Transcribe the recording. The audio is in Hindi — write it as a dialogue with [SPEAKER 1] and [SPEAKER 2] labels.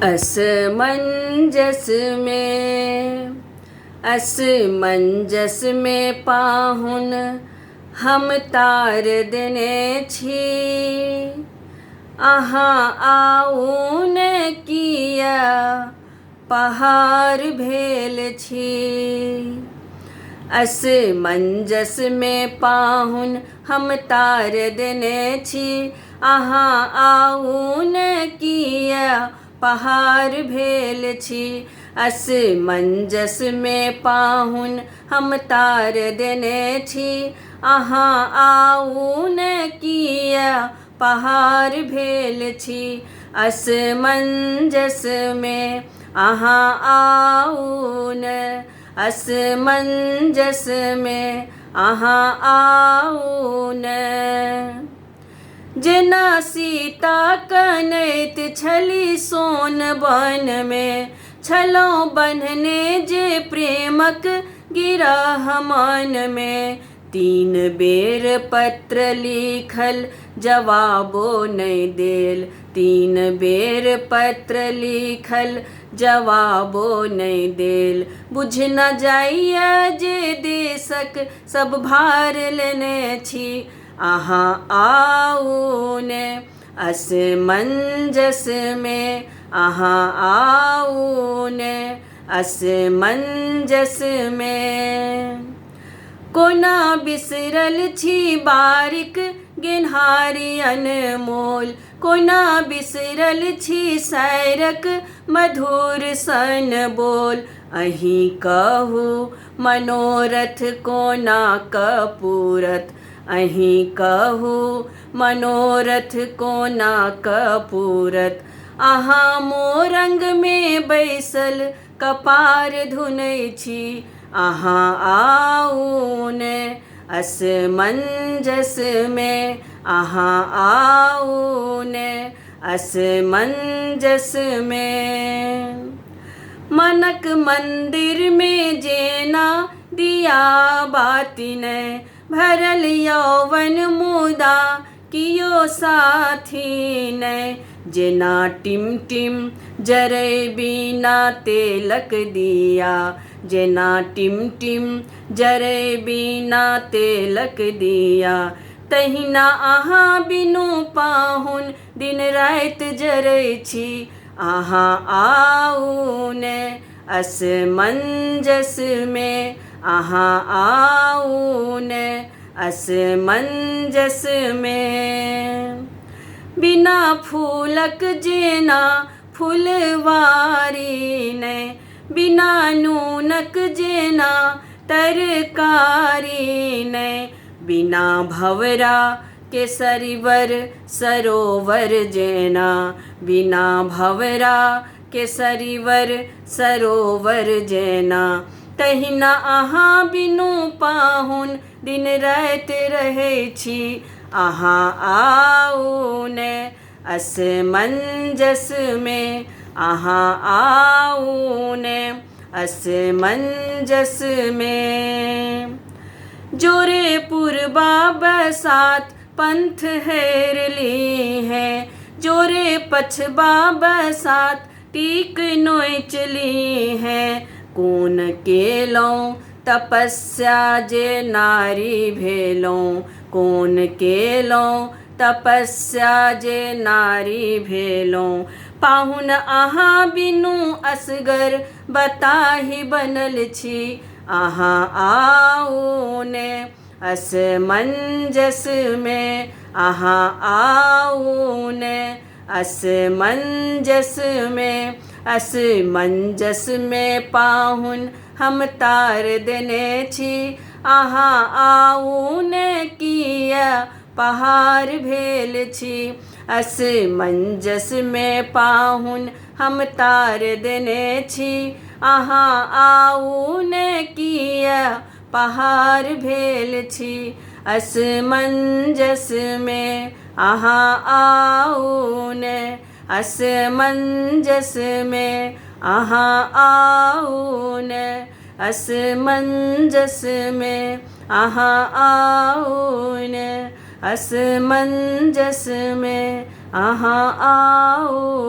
[SPEAKER 1] असमंजस में असमंजस में पाहुन हम तार देने छी। अहाँ आउन किया पहाड़ भेल छी। असमंजस में पाहुन हम तार देने छी। अहाँ आउन किया पहाड़ भेल छी। असमंजस में पाहुन हम तार देने छी। अहाँ आउन किया पहाड़ भेल छी। असमंजस में अहाँ आउन, असमंजस में अहाँ आउन। जेना सीता कनैत छली सोन बन में, छलहुँ बन्हने जे प्रेमक गिरह मन में। 3 बेर पत्र लिखल जवाबो नहि देल। 3 बेर पत्र लिखल जवाबो नहि देल। बुझ न जाइए जे देशक सब भार लेने छी। अहाँ आउन असमंजस में अहाँ आउन असमंजस में। कोना बिसरल छी बारिक गेन्हारी अनमोल। कोना बिसरल छी शायरक मधुर सन बोल। अहीं कहू मनोरथ कोना कपूरत। अहीं कहू मनोरथ कोना कपूरत। अहाँ मोरंग में बैसल कपार धुनै छी। अहाँ आउन असमंजस में अहाँ आउन असमंजस में। मनक मंदिर में जेना दिया बाती नै, भरल यौवन मुदा कियो साथी नै। जेना टिमटिम जरै बिना तेलक दिया, जेना टिमटिम जरै बिना तेलक दिया। तहिना अहाँ बिनु पाहुन दिन राति जरै छी। अहाँ आउन असमंजस में अहाँ आउन असमंजस में। बिना फूलक जेना फुलवारी नै, बिना नूनक जेना तरकारी नै। बिना भंवरा के सरिवर सरोवर जेना, बिना भंवरा के सरिवर सरोवर जेना। तहिना अहाँ बिनु पाहुन दिन राति रहै छी। अहाँ आउन असमंजस में अहाँ आउन असमंजस में। जोरे पूर्वा बसात पंथ हेर ली है। जोरे पछबा बसात टीक नोच ली है। कोन केलहुँ तपस्या जे नारी भेलहुँ। कोन केलहुँ तपस्या जे नारी भेलहुँ। पाहुन अहाँ बिनु असगर बताही बनल छी। अहाँ आउन असमंजस में अहाँ आउन असमंजस में। असमंजस में पाहुन हम तार देने छी। अहाँ आउन किया पहाड़ भेल छी। असमंजस में पाहुन हम तार देने छी। अहाँ आउन किया पहाड़ भेल छी। असमंजस में अहाँ आउन असमंजस में अहाँ आउन असमंजस में अहाँ आउन असमंजस में अहाँ आउन।